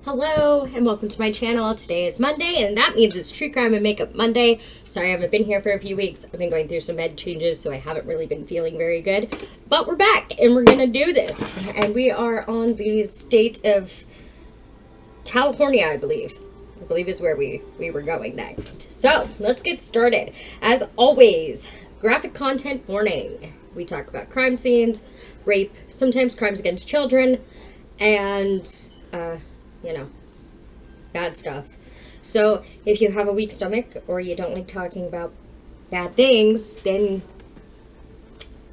Hello and welcome to my channel. Today is Monday and that means it's True Crime and Makeup Monday. Sorry I haven't been here for a few weeks. I've been going through some med changes, so I haven't really been feeling very good. But we're back and we're gonna do this. And we are on the state of California, I believe. I believe is where we were going next. So let's get started. As always, graphic content warning. We talk about crime scenes, rape, sometimes crimes against children, and you know, bad stuff. So if you have a weak stomach or you don't like talking about bad things, then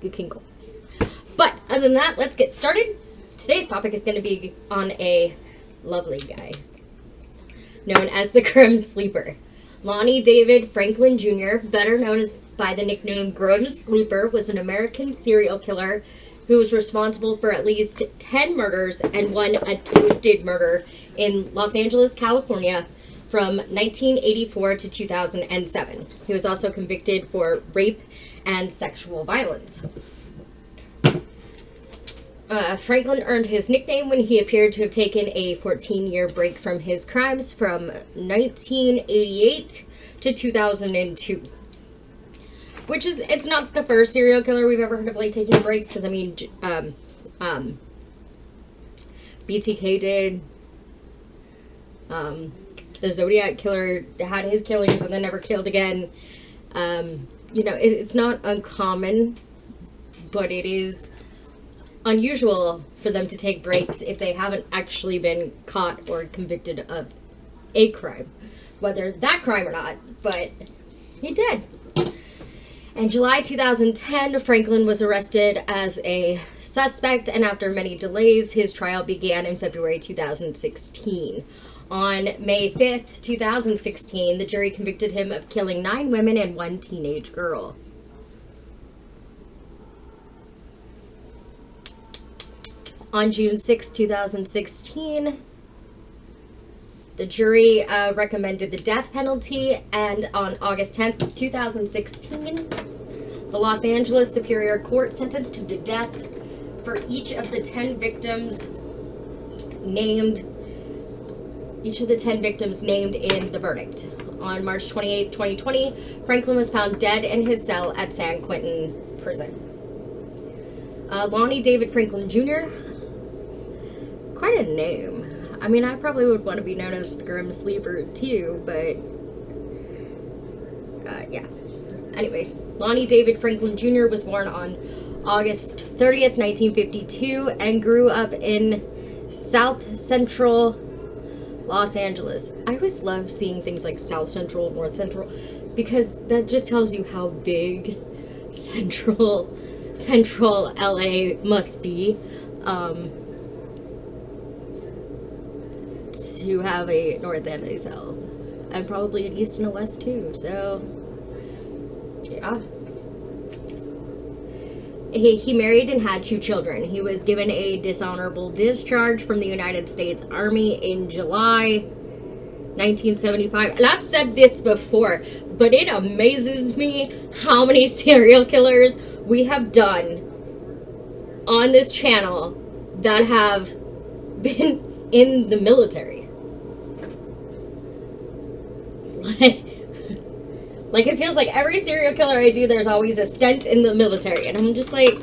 you can go. But other than that, let's get started. Today's topic is going to be on a lovely guy known as the Crime Sleeper. Lonnie David Franklin Jr., better known as by the nickname Grim Sleeper, was an American serial killer who was responsible for at least 10 murders and one attempted murder in Los Angeles, California from 1984 to 2007. He was also convicted for rape and sexual violence. Franklin earned his nickname when he appeared to have taken a 14-year break from his crimes from 1988 to 2002. Which is, it's not the first serial killer we've ever heard of, like, taking breaks, because, I mean, BTK did, the Zodiac killer had his killings and then never killed again. You know, it's not uncommon, but it is unusual for them to take breaks if they haven't actually been caught or convicted of a crime. Whether that crime or not, but he did. In July 2010, Franklin was arrested as a suspect, and after many delays, his trial began in February 2016. On May 5th, 2016, the jury convicted him of killing 9 women and 1 teenage girl. On June 6, 2016, the jury recommended the death penalty, and on August 10th, 2016, the Los Angeles Superior Court sentenced him to death for each of the 10 victims named in the verdict. On March 28, 2020, Franklin was found dead in his cell at San Quentin Prison. Lonnie David Franklin Jr., quite a name. I mean, I probably would want to be known as the Grim Sleeper too, but yeah. Anyway, Lonnie David Franklin Jr. was born on August 30th, 1952, and grew up in South Central Los Angeles. I always love seeing things like South Central, North Central, because that just tells you how big Central LA must be. To have a north and a south, and probably an east and a west too. So yeah, he married and had 2 children. He was given a dishonorable discharge from the United States Army in July 1975. And I've said this before, but it amazes me how many serial killers we have done on this channel that have been in the military. Like it feels like every serial killer I do, there's always a stint in the military, and I'm just like,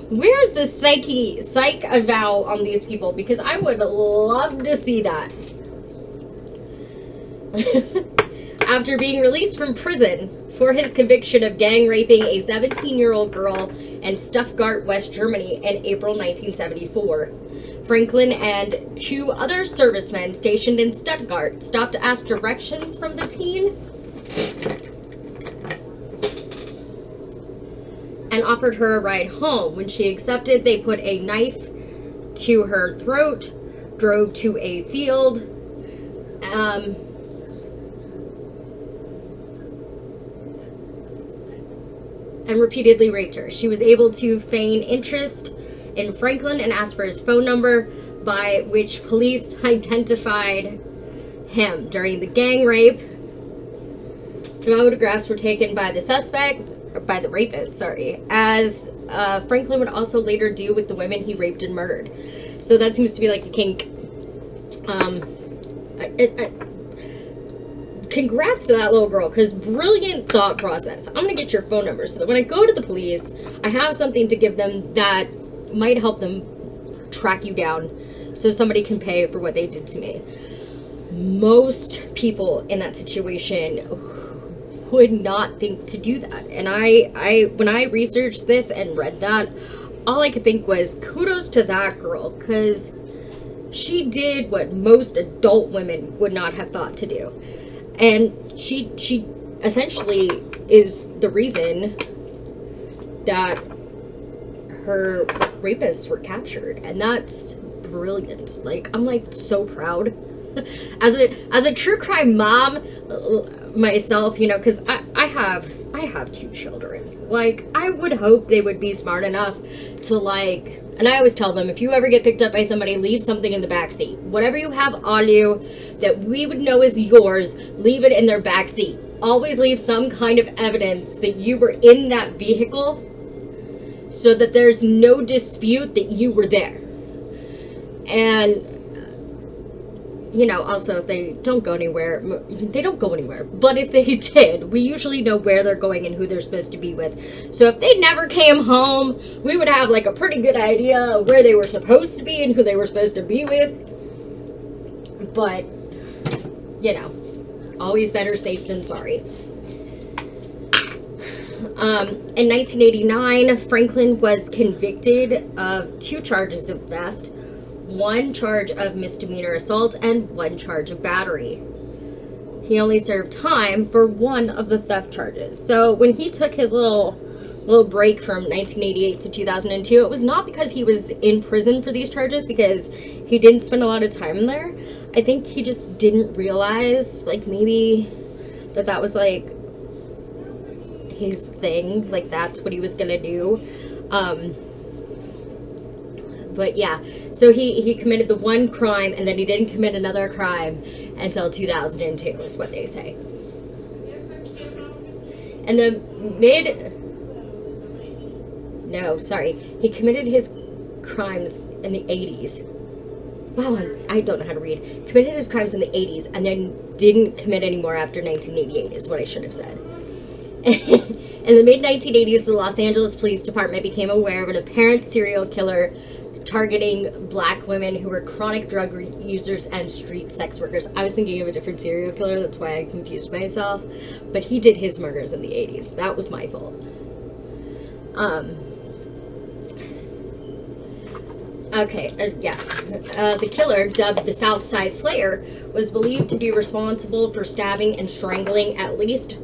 where's the psych eval on these people? Because I would love to see that. After being released from prison for his conviction of gang raping a 17-year-old girl in Stuttgart, West Germany in April 1974, Franklin and 2 other servicemen stationed in Stuttgart stopped to ask directions from the teen and offered her a ride home. When she accepted, they put a knife to her throat, drove to a field, and repeatedly raped her. She was able to feign interest in Franklin and asked for his phone number, by which police identified him. During the gang rape, photographs were taken by the rapists, as Franklin would also later do with the women he raped and murdered. So that seems to be like a kink. Congrats to that little girl, because brilliant thought process. I'm gonna get your phone number so that when I go to the police, I have something to give them that might help them track you down so somebody can pay for what they did to me. Most people in that situation would not think to do that. And I when I researched this and read that, all I could think was kudos to that girl, because she did what most adult women would not have thought to do. And she essentially is the reason that her rapists were captured. And that's brilliant. Like, I'm like so proud. As a true crime mom myself, you know, because I have 2 children. Like, I would hope they would be smart enough to, like, and I always tell them, if you ever get picked up by somebody, leave something in the back seat. Whatever you have on you that we would know is yours, leave it in their back seat. Always leave some kind of evidence that you were in that vehicle so that there's no dispute that you were there. And, you know, also, if they don't go anywhere, they don't go anywhere. But if they did, we usually know where they're going and who they're supposed to be with. So if they never came home, we would have, like, a pretty good idea of where they were supposed to be and who they were supposed to be with. But, you know, always better safe than sorry. In 1989, Franklin was convicted of 2 charges of theft, 1 charge of misdemeanor assault, and 1 charge of battery. He only served time for 1 of the theft charges. So when he took his little break from 1988 to 2002, it was not because he was in prison for these charges, because he didn't spend a lot of time there. I think he just didn't realize, like, maybe that was, like, his thing. Like, that's what he was gonna do. But yeah, so he committed the 1 crime, and then he didn't commit another crime until 2002, is what they say. And he committed his crimes in the 80s. Wow, I don't know how to read. Committed his crimes in the 80s, and then didn't commit any more after 1988, is what I should have said. In the mid-1980s, the Los Angeles Police Department became aware of an apparent serial killer targeting black women who were chronic drug users and street sex workers. I was thinking of a different serial killer, that's why I confused myself. But he did his murders in the 80s. That was my fault. The killer, dubbed the Southside Slayer, was believed to be responsible for stabbing and strangling at least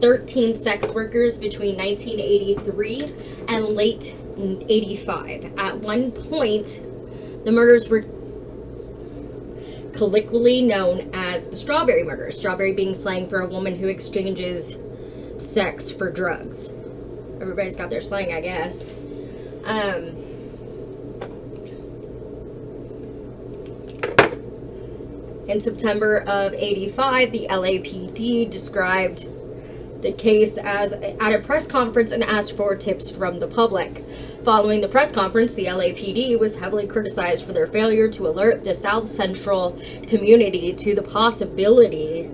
13 sex workers between 1983 and late 85. At one point, the murders were colloquially known as the Strawberry Murder. Strawberry being slang for a woman who exchanges sex for drugs. Everybody's got their slang, I guess. In September of 85, the LAPD described the case as at a press conference and asked for tips from the public. Following the press conference, the LAPD was heavily criticized for their failure to alert the South Central community to the possibility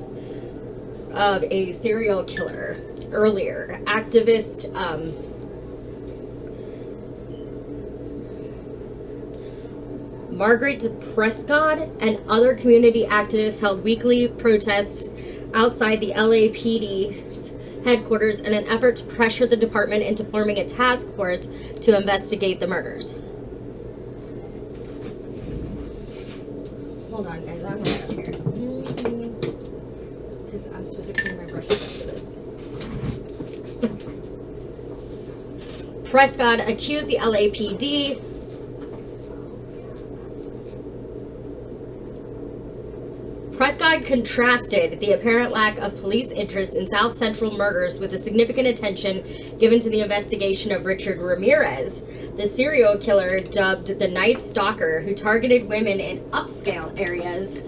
of a serial killer. Earlier, activist Margaret Prescott and other community activists held weekly protests outside the LAPD's headquarters in an effort to pressure the department into forming a task force to investigate the murders. Hold on, guys, I'm right up here. Because I'm supposed to clean my brushes after this. Prescott accused the LAPD Prescott contrasted the apparent lack of police interest in South Central murders with the significant attention given to the investigation of Richard Ramirez, the serial killer dubbed the Night Stalker, who targeted women in upscale areas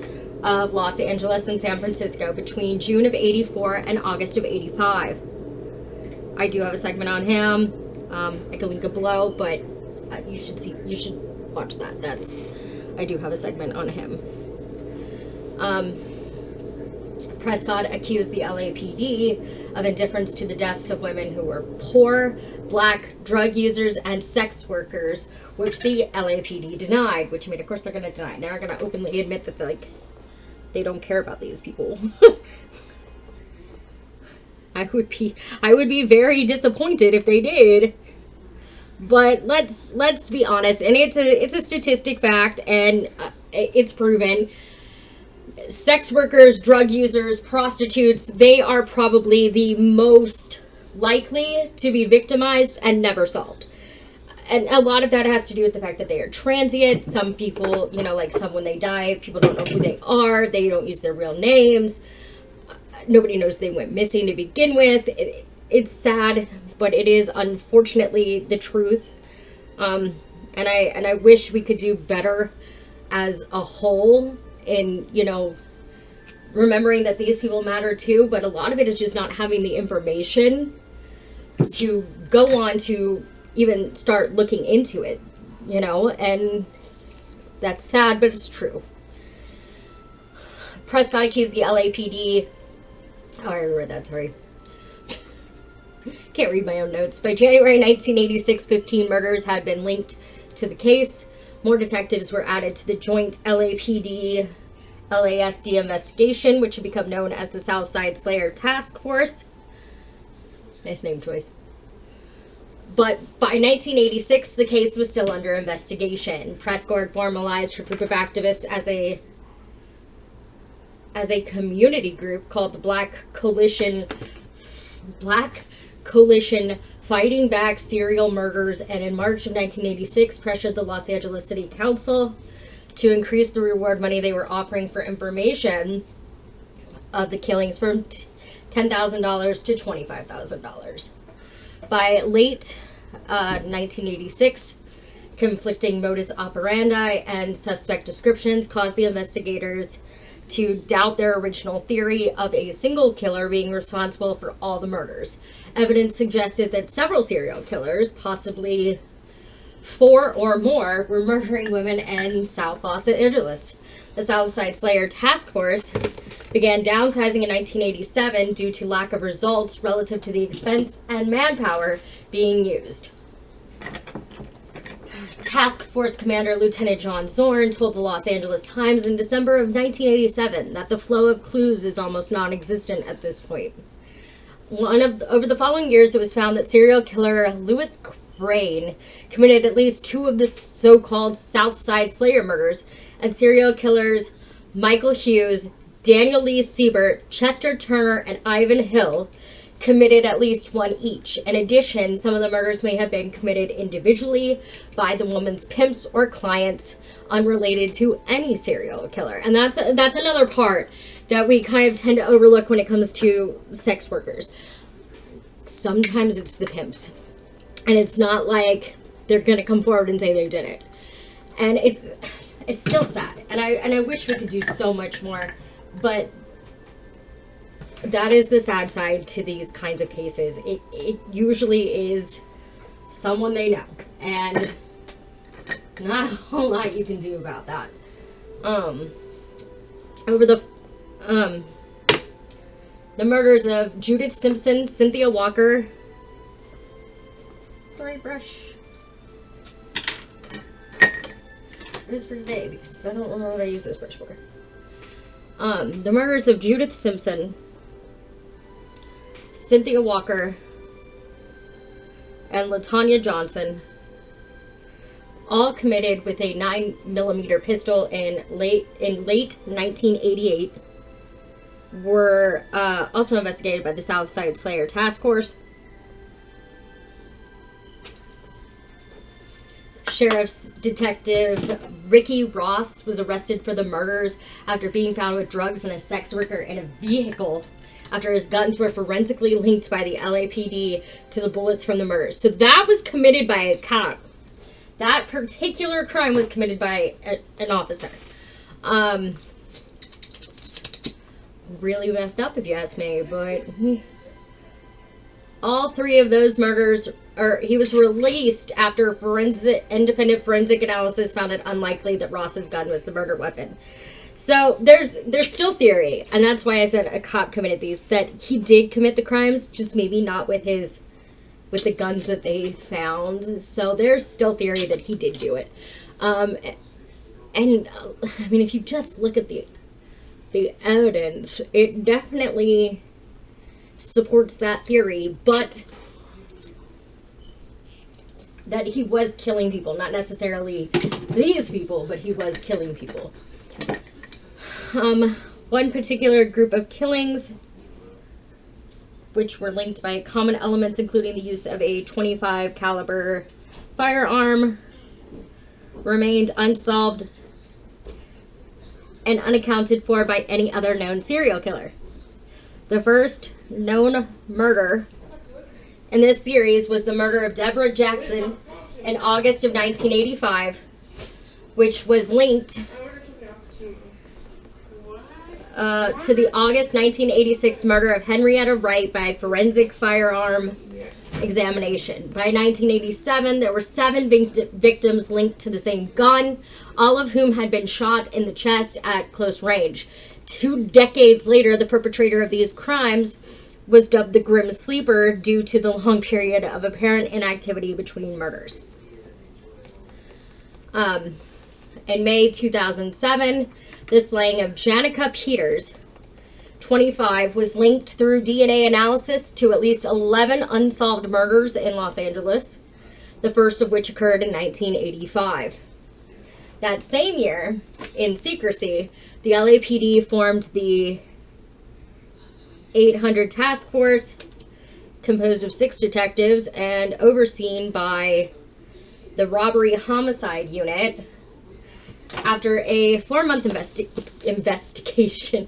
of Los Angeles and San Francisco between June of 84 and August of 85. I do have a segment on him. I can link it below, but you should watch that. I do have a segment on him. Prescott accused the LAPD of indifference to the deaths of women who were poor, black, drug users, and sex workers, which the LAPD denied. Which, I mean, of course they're going to deny. They're not going to openly admit that, like, they don't care about these people. I would be very disappointed if they did. But let's be honest, and it's a statistic fact, and it's proven. Sex workers, drug users, prostitutes, they are probably the most likely to be victimized and never solved. And a lot of that has to do with the fact that they are transient. Some people, you know, like some when they die, people don't know who they are. They don't use their real names. Nobody knows they went missing to begin with. It's sad, but it is unfortunately the truth. And I wish we could do better as a whole in, you know, remembering that these people matter too, but a lot of it is just not having the information to go on to even start looking into it, you know, and that's sad, but it's true. Prescott accused the LAPD, oh, I read that, sorry. Can't read my own notes. By January 1986, 15 murders had been linked to the case. More detectives were added to the joint LAPD LASD investigation, which would become known as the Southside Slayer Task Force. Nice name choice. But by 1986, the case was still under investigation. Prescott formalized her group of activists as a community group called the Black Coalition Fighting Back Serial Murders, and in March of 1986 pressured the Los Angeles City Council to increase the reward money they were offering for information of the killings from $10,000 to $25,000. By late 1986, conflicting modus operandi and suspect descriptions caused the investigators to doubt their original theory of a single killer being responsible for all the murders. Evidence suggested that several serial killers, possibly 4 or more, were murdering women in South Los Angeles. The Southside Slayer Task Force began downsizing in 1987 due to lack of results relative to the expense and manpower being used. Task Force Commander Lieutenant John Zorn told the Los Angeles Times in December of 1987 that the flow of clues is almost non-existent at this point. Over the following years, it was found that serial killer Louis Crane committed at least 2 of the so-called Southside Slayer murders, and serial killers Michael Hughes, Daniel Lee Siebert, Chester Turner, and Ivan Hill committed at least 1 each. In addition, some of the murders may have been committed individually by the woman's pimps or clients, unrelated to any serial killer. And that's another part that we kind of tend to overlook when it comes to sex workers. Sometimes it's the pimps. And it's not like they're going to come forward and say they did it. And it's still sad. And I wish we could do so much more. But that is the sad side to these kinds of cases. It usually is someone they know. And not a whole lot you can do about that. Over the murders of Judith Simpson, Cynthia Walker. The right brush. It is for today because I don't know what I use this brush for. The murders of Judith Simpson, Cynthia Walker, and LaTanya Johnson, all committed with a 9mm pistol in late 1988, were also investigated by the Southside Slayer Task Force. Sheriff's Detective Ricky Ross was arrested for the murders after being found with drugs and a sex worker in a vehicle after his guns were forensically linked by the LAPD to the bullets from the murders. So that was committed by a cop. That particular crime was committed by an officer. Really messed up if you ask me, but all three of those murders, or he was released after independent forensic analysis found it unlikely that Ross's gun was the murder weapon. So there's still theory, and that's why I said a cop committed these, that he did commit the crimes, just maybe not with the guns that they found. So there's still theory that he did do it. And I mean, if you just look at the evidence, it definitely supports that theory, but that he was killing people, not necessarily these people, but he was killing people. One particular group of killings, which were linked by common elements, including the use of a .25 caliber firearm, remained unsolved and unaccounted for by any other known serial killer. The first known murder in this series was the murder of Deborah Jackson in August of 1985, which was linked to the August 1986 murder of Henrietta Wright by forensic firearm examination. By 1987, there were 7 victims linked to the same gun, all of whom had been shot in the chest at close range. 2 decades later, the perpetrator of these crimes was dubbed the Grim Sleeper due to the long period of apparent inactivity between murders. In May 2007, the slaying of Janica Peters, 25, was linked through DNA analysis to at least 11 unsolved murders in Los Angeles, the first of which occurred in 1985. That same year, in secrecy, the LAPD formed the 800 Task Force, composed of 6 detectives and overseen by the Robbery Homicide Unit. After a 4-month investigation,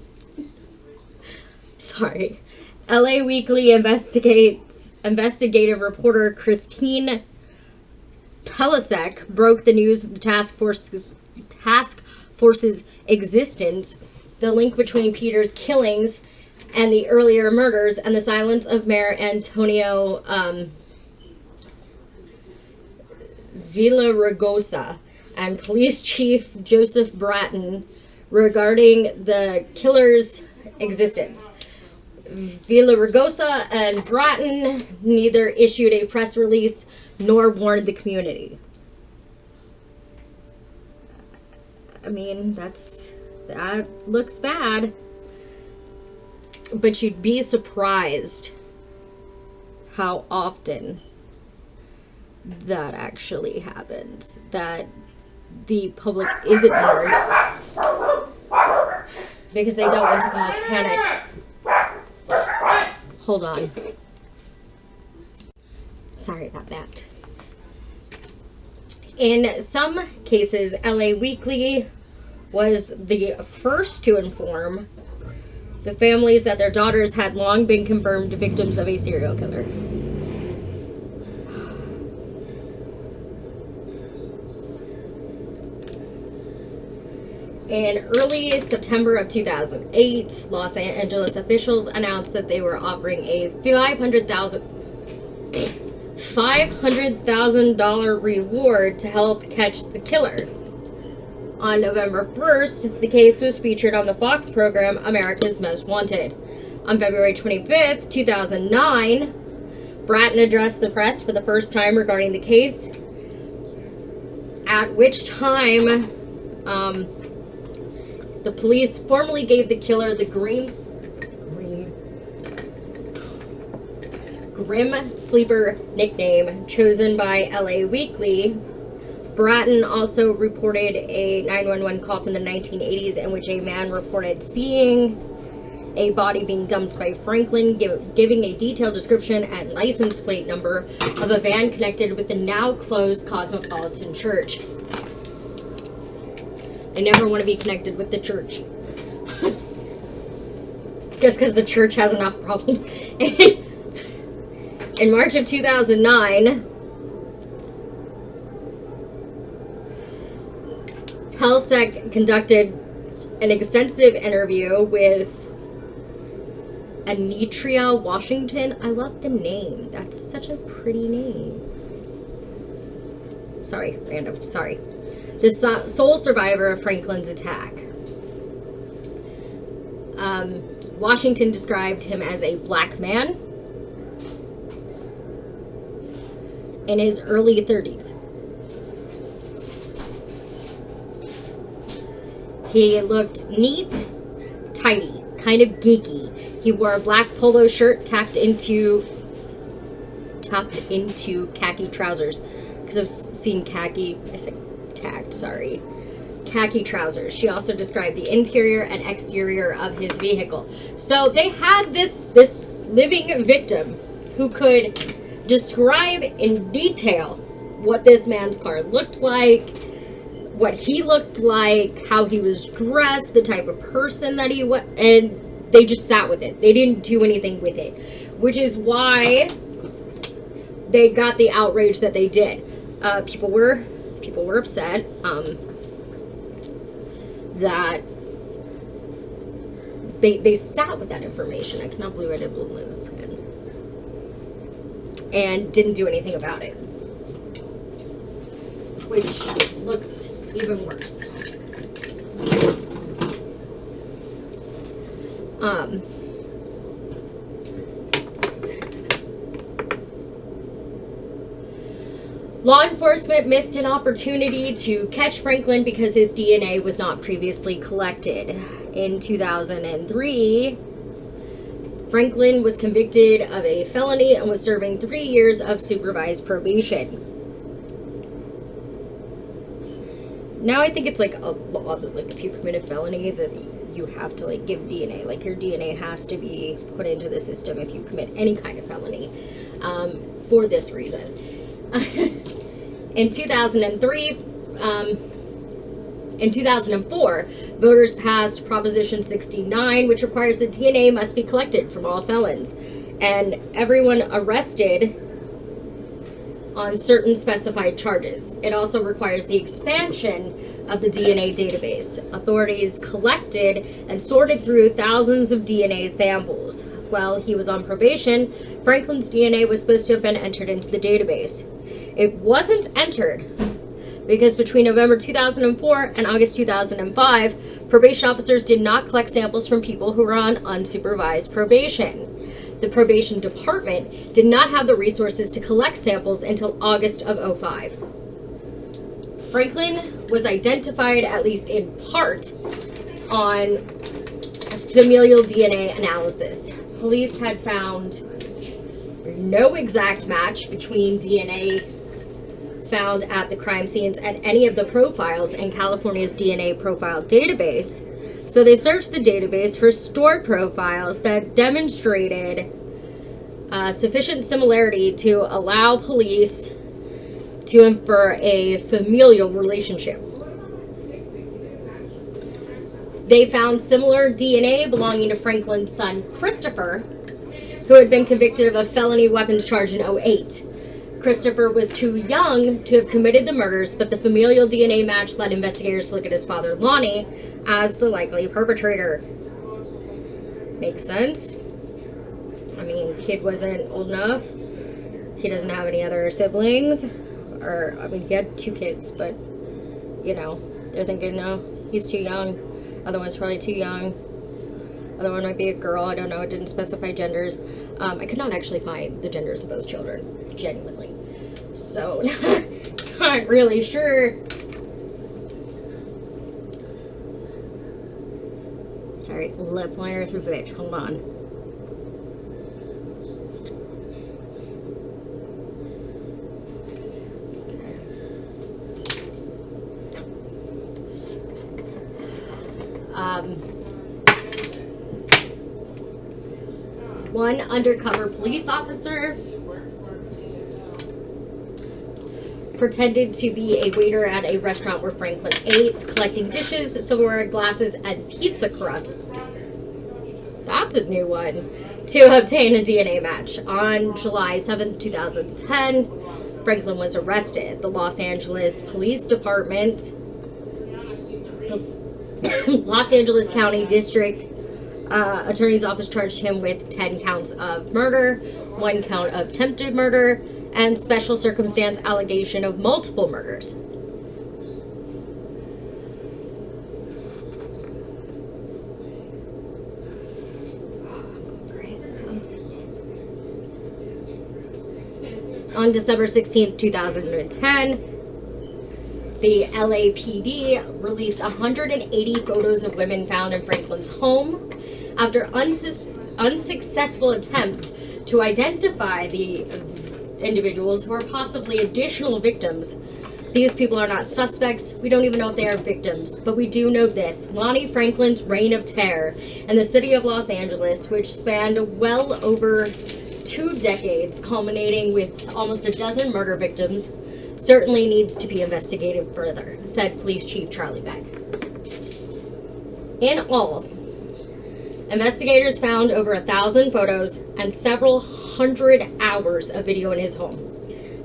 LA Weekly investigative reporter Christine Pelisek broke the news of the task force's existence, the link between Peter's killings and the earlier murders, and the silence of Mayor Antonio Villaraigosa and Police Chief Joseph Bratton regarding the killer's existence. Villaraigosa and Bratton neither issued a press release nor warned the community. I mean, that looks bad. But you'd be surprised how often that actually happens. That the public is ignored because they don't want to cause panic. Hold on. Sorry about that. In some cases, LA Weekly was the first to inform the families that their daughters had long been confirmed victims of a serial killer. In early September of 2008, Los Angeles officials announced that they were offering a $500,000 reward to help catch the killer. On November 1st, the case was featured on the Fox program America's Most Wanted. On February 25th, 2009, Bratton addressed the press for the first time regarding the case, at which time the police formally gave the killer the Grim Sleeper nickname chosen by LA Weekly. Bratton also reported a 911 call from the 1980s in which a man reported seeing a body being dumped by Franklin, giving a detailed description and license plate number of a van connected with the now closed Cosmopolitan Church. They never want to be connected with the church. Just because the church has enough problems. In March of 2009, Pelisek conducted an extensive interview with Anitria Washington. I love the name. That's such a pretty name. Sorry, random. Sorry. The sole survivor of Franklin's attack. Washington described him as a black man in his early 30s. He looked neat, tidy, kind of geeky. He wore a black polo shirt tucked into khaki trousers. Because I've seen khaki, I said tacked, sorry. Khaki trousers. She also described the interior and exterior of his vehicle. So they had this living victim who could describe in detail what this man's car looked like, what he looked like, how he was dressed, the type of person that he was, and they just sat with it. They didn't do anything with it, which is why they got the outrage that they did. People were upset that they sat with that information. I cannot believe I did blow this head. And didn't do anything about it, which looks even worse. Law enforcement missed an opportunity to catch Franklin because his DNA was not previously collected. In 2003, Franklin was convicted of a felony and was serving 3 years of supervised probation. Now I think it's like a law that, like, if you commit a felony, that you have to, like, give DNA. Like, your DNA has to be put into the system if you commit any kind of felony, for this reason. In 2004, voters passed Proposition 69, which requires that DNA must be collected from all felons, and everyone arrested on certain specified charges. It also requires the expansion of the DNA database. Authorities collected and sorted through thousands of DNA samples. While he was on probation, Franklin's DNA was supposed to have been entered into the database. It wasn't entered because between November 2004 and August 2005, probation officers did not collect samples from people who were on unsupervised probation. The probation department did not have the resources to collect samples until August of 2005. Franklin was identified, at least in part, on familial DNA analysis. Police had found no exact match between DNA found at the crime scenes and any of the profiles in California's DNA profile database. So they searched the database for stored profiles that demonstrated sufficient similarity to allow police to infer a familial relationship. They found similar DNA belonging to Franklin's son, Christopher, who had been convicted of a felony weapons charge in 2008. Christopher was too young to have committed the murders, but the familial DNA match led investigators to look at his father, Lonnie, as the likely perpetrator. Makes sense. I mean, kid wasn't old enough. He doesn't have any other siblings. Or, I mean, he had 2 kids, but, you know, they're thinking, no, he's too young. Other one's probably too young. Other one might be a girl. I don't know. It didn't specify genders. I could not actually find the genders of both children, genuinely. So, not really sure. Sorry, lip liner's a bitch. Hold on. One undercover police officer pretended to be a waiter at a restaurant where Franklin ate, collecting dishes, silverware, glasses, and pizza crusts. That's a new one. To obtain a DNA match. On July 7th, 2010, Franklin was arrested. The Los Angeles Police Department, the Los Angeles County District Attorney's office charged him with 10 counts of murder, 1 count of attempted murder, and special circumstance allegation of multiple murders. On December 16th, 2010, the LAPD released 180 photos of women found in Franklin's home. After unsuccessful attempts to identify the individuals who are possibly additional victims, these people are not suspects. We don't even know if they are victims. But we do know this: Lonnie Franklin's reign of terror in the city of Los Angeles, which spanned well over 2 decades, culminating with almost a dozen murder victims, certainly needs to be investigated further, said Police Chief Charlie Beck. In all, investigators found over 1,000 photos and several hundred hours of video in his home.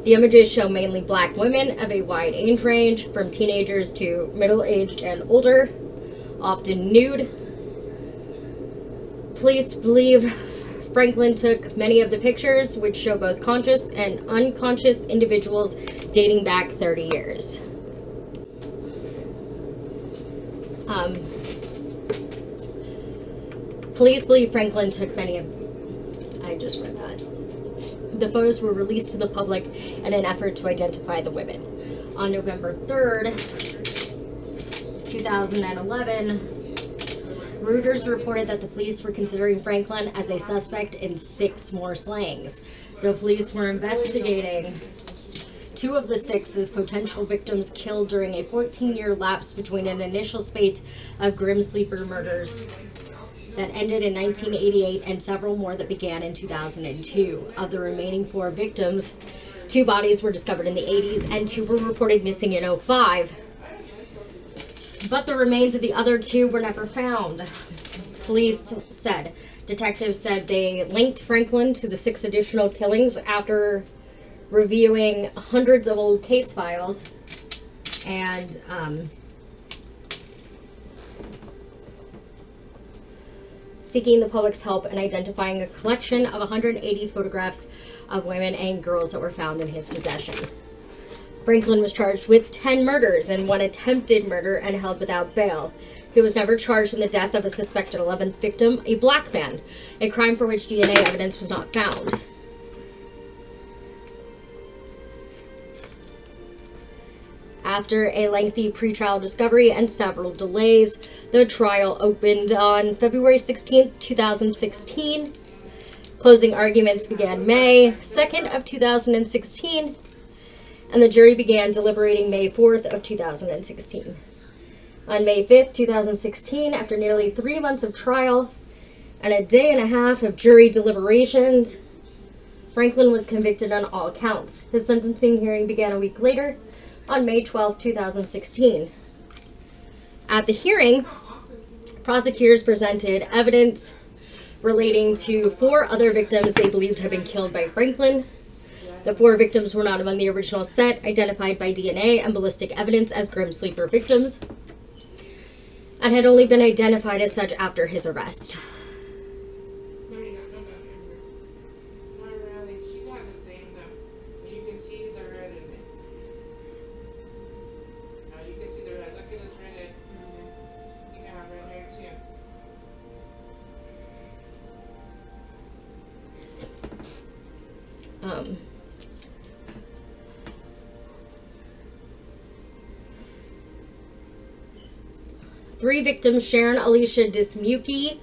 The images show mainly black women of a wide age range, from teenagers to middle-aged and older, often nude. Police believe Franklin took many of the pictures, which show both conscious and unconscious individuals dating back 30 years. Police believe Franklin took many of... I just read that. The photos were released to the public in an effort to identify the women. On November 3rd, 2011, Reuters reported that the police were considering Franklin as a suspect in 6 more slayings. The police were investigating 2 of the 6 as potential victims killed during a 14-year lapse between an initial spate of grim sleeper murders that ended in 1988 and several more that began in 2002. Of the remaining 4 victims, 2 bodies were discovered in the 80s and 2 were reported missing in 2005. But the remains of the other 2 were never found, police said. Detectives said they linked Franklin to the 6 additional killings after reviewing hundreds of old case files and seeking the public's help in identifying a collection of 180 photographs of women and girls that were found in his possession. Franklin was charged with 10 murders and 1 attempted murder and held without bail. He was never charged in the death of a suspected 11th victim, a black man, a crime for which DNA evidence was not found. After a lengthy pretrial discovery and several delays, the trial opened on February 16, 2016. Closing arguments began May 2nd of 2016, and the jury began deliberating May 4th of 2016. On May 5th, 2016, after nearly 3 months of trial and a day and a half of jury deliberations, Franklin was convicted on all counts. His sentencing hearing began a week later, on May 12, 2016. At the hearing, prosecutors presented evidence relating to 4 other victims they believed to have been killed by Franklin. The 4 victims were not among the original set, identified by DNA and ballistic evidence as grim sleeper victims, and had only been identified as such after his arrest. Three victims, Sharon Alicia Dismuke,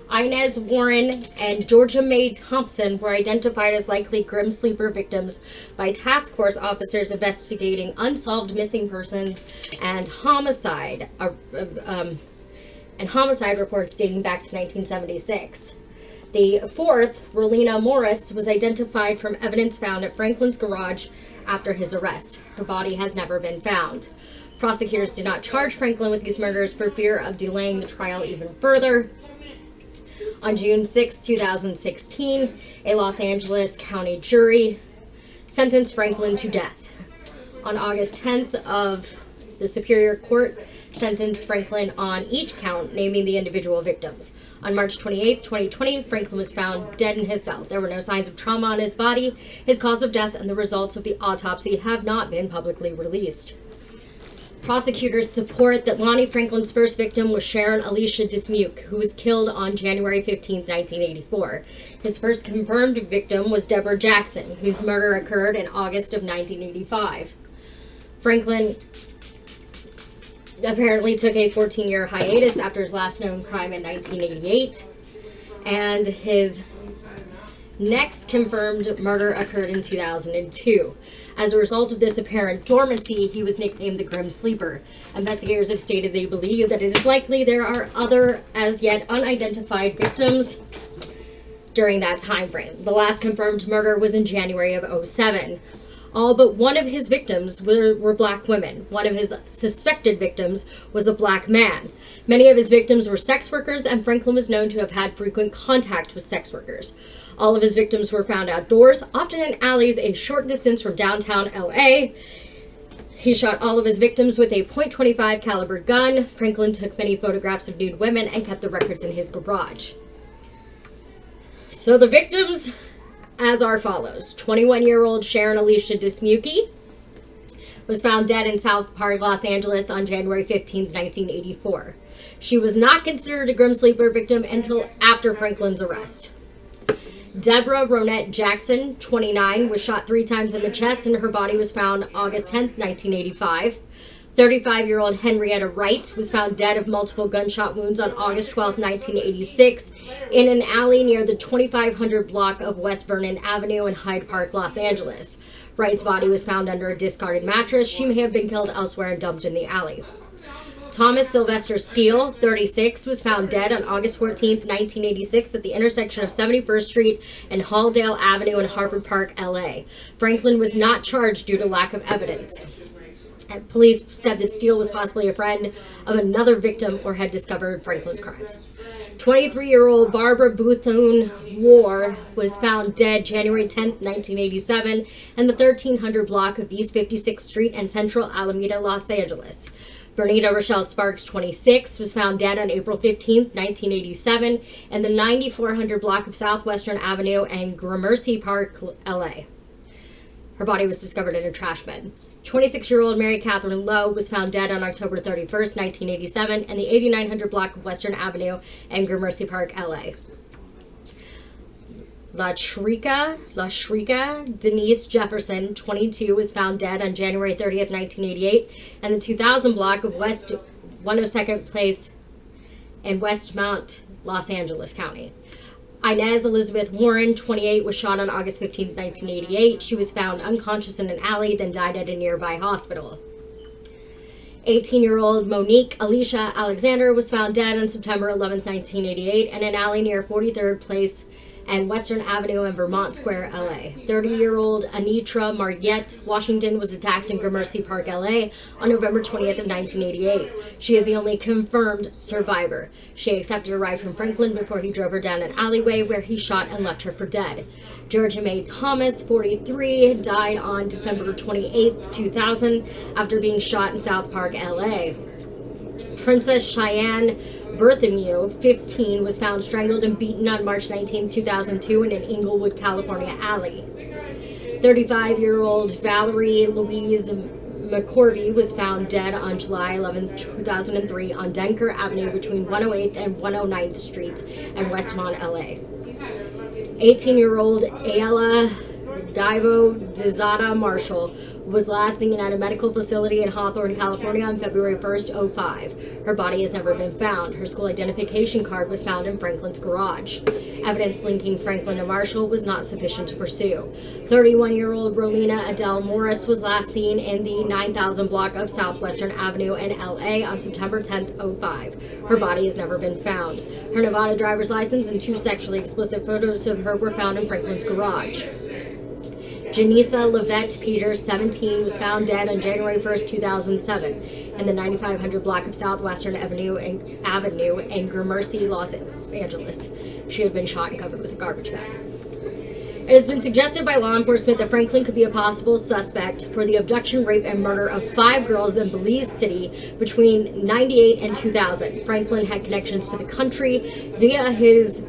Inez Warren, and Georgia Mae Thompson, were identified as likely grim sleeper victims by task force officers investigating unsolved missing persons and homicide reports dating back to 1976. The 4th, Rolina Morris, was identified from evidence found at Franklin's garage after his arrest. Her body has never been found. Prosecutors did not charge Franklin with these murders for fear of delaying the trial even further. On June 6, 2016, a Los Angeles County jury sentenced Franklin to death. On August 10th, the Superior Court sentenced Franklin on each count, naming the individual victims. On March 28, 2020, Franklin was found dead in his cell. There were no signs of trauma on his body. His cause of death and the results of the autopsy have not been publicly released. Prosecutors support that Lonnie Franklin's first victim was Sharon Alicia Dismuke, who was killed on January 15, 1984. His first confirmed victim was Deborah Jackson, whose murder occurred in August of 1985. Franklin apparently took a 14-year hiatus after his last known crime in 1988, and his next confirmed murder occurred in 2002. As a result of this apparent dormancy, he was nicknamed the Grim Sleeper. Investigators have stated they believe that it is likely there are other, as yet unidentified victims during that time frame. The last confirmed murder was in January of 2007. All but one of his victims were black women. One of his suspected victims was a black man. Many of his victims were sex workers, and Franklin was known to have had frequent contact with sex workers. All of his victims were found outdoors, often in alleys a short distance from downtown LA. He shot all of his victims with a .25 caliber gun. Franklin took many photographs of nude women and kept the records in his garage. So the victims, as are follows. 21-year-old Sharon Alicia Dismuke was found dead in South Park, Los Angeles on January 15, 1984. She was not considered a Grim Sleeper victim until after Franklin's arrest. Deborah Ronette Jackson, 29, was shot 3 times in the chest, and her body was found August 10, 1985. 35-year-old Henrietta Wright was found dead of multiple gunshot wounds on August 12, 1986, in an alley near the 2500 block of West Vernon Avenue in Hyde Park, Los Angeles. Wright's body was found under a discarded mattress. She may have been killed elsewhere and dumped in the alley. Thomas Sylvester Steele, 36, was found dead on August 14, 1986 at the intersection of 71st Street and Halldale Avenue in Harvard Park, LA. Franklin was not charged due to lack of evidence. Police said that Steele was possibly a friend of another victim or had discovered Franklin's crimes. 23-year-old Barbara Boothune-War was found dead January 10, 1987 in the 1300 block of East 56th Street and Central Alameda, Los Angeles. Bernita Rochelle Sparks, 26, was found dead on April 15, 1987 in the 9400 block of Southwestern Avenue and Gramercy Park, LA. Her body was discovered in a trash bin. 26-year-old Mary Catherine Lowe was found dead on October 31, 1987 in the 8900 block of Western Avenue and Gramercy Park, LA. La Shrika Denise Jefferson, 22, was found dead on January 30th, 1988 in the 2000 block of West 102nd Place in Westmont, Los Angeles County. Inez Elizabeth Warren, 28, was shot on August 15, 1988. She was found unconscious in an alley, then died at a nearby hospital. 18-year-old Monique Alicia Alexander was found dead on September 11, 1988 in an alley near 43rd Place and Western Avenue in Vermont Square, LA. 30-year-old Anitra Mariette Washington was attacked in Gramercy Park, LA on November 20th of 1988. She is the only confirmed survivor. She accepted a ride from Franklin before he drove her down an alleyway where he shot and left her for dead. Georgia Mae Thomas, 43, died on December 28th, 2000 after being shot in South Park, LA. Princess Cheyenne Berthomew, 15, was found strangled and beaten on March 19, 2002 in an Inglewood, California alley. 35-year-old Valerie Louise McCorvey was found dead on July 11, 2003 on Denker Avenue between 108th and 109th Streets in Westmont, LA. 18-year-old Ayala Divo Dezada Marshall was last seen at a medical facility in Hawthorne, California on February 1st, 05. Her body has never been found. Her school identification card was found in Franklin's garage. Evidence linking Franklin to Marshall was not sufficient to pursue. 31-year-old Rolina Adele Morris was last seen in the 9000 block of Southwestern Avenue in LA on September 10th, 05. Her body has never been found. Her Nevada driver's license and 2 sexually explicit photos of her were found in Franklin's garage. Janisa Levette Peters, 17, was found dead on January 1st, 2007 in the 9500 block of Southwestern Avenue in Gramercy, Los Angeles. She had been shot and covered with a garbage bag. It has been suggested by law enforcement that Franklin could be a possible suspect for the abduction, rape, and murder of 5 girls in Belize City between 98 and 2000. Franklin had connections to the country via his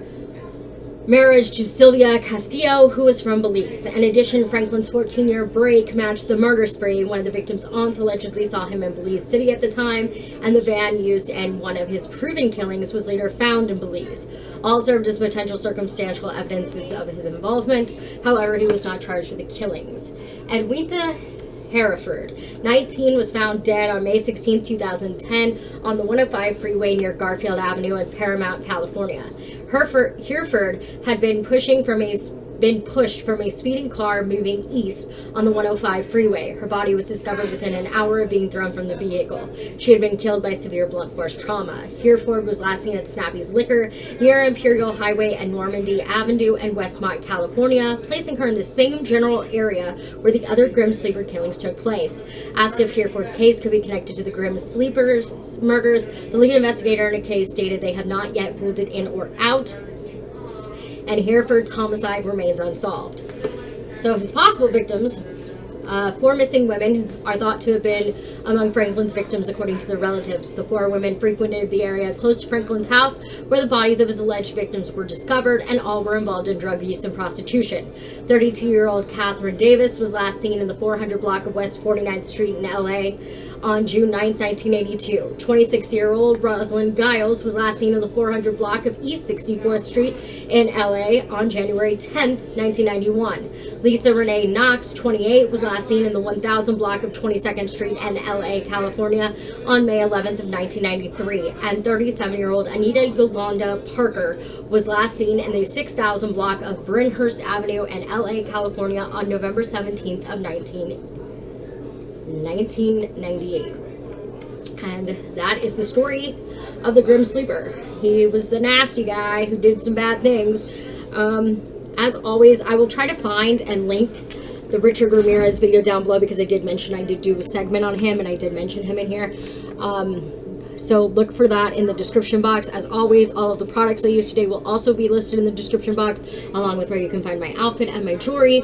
marriage to Sylvia Castillo, who was from Belize. In addition, Franklin's 14-year break matched the murder spree. One of the victim's aunts allegedly saw him in Belize City at the time, and the van used in one of his proven killings was later found in Belize. All served as potential circumstantial evidences of his involvement. However, he was not charged with the killings. Edwina Hereford, 19, was found dead on May 16, 2010 on the 105 freeway near Garfield Avenue in Paramount, California. Hereford had been pushed from a speeding car moving east on the 105 freeway. Her body was discovered within an hour of being thrown from the vehicle. She had been killed by severe blunt force trauma. Hereford was last seen at Snappy's Liquor near Imperial Highway and Normandy Avenue in Westmont, California, placing her in the same general area where the other Grim Sleeper killings took place. Asked if Hereford's case could be connected to the Grim Sleepers murders, the lead investigator in the case stated they have not yet ruled it in or out, and Hereford's homicide remains unsolved. So his possible victims, 4 missing women are thought to have been among Franklin's victims, according to their relatives. The 4 women frequented the area close to Franklin's house where the bodies of his alleged victims were discovered, and all were involved in drug use and prostitution. 32-year-old Catherine Davis was last seen in the 400 block of West 49th Street in LA on June 9, 1982. 26-year-old Rosalind Giles was last seen in the 400 block of East 64th Street in LA on January 10, 1991. Lisa Renee Knox, 28, was last seen in the 1000 block of 22nd Street in LA, California on May 11th of 1993. And 37-year-old Anita Yolanda Parker was last seen in the 6000 block of Brinhurst Avenue in LA, California on November 17th of 1998. And that is the story of the Grim Sleeper. He was a nasty guy who did some bad things. As always, I will try to find and link the Richard Ramirez video down below, because I did do a segment on him, and I did mention him in here. So look for that in the description box. As always, all of the products I used today will also be listed in the description box, along with where you can find my outfit and my jewelry.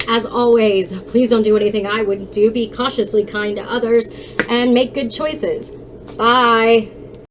As always, please don't do anything I wouldn't do. Be cautiously kind to others and make good choices. Bye.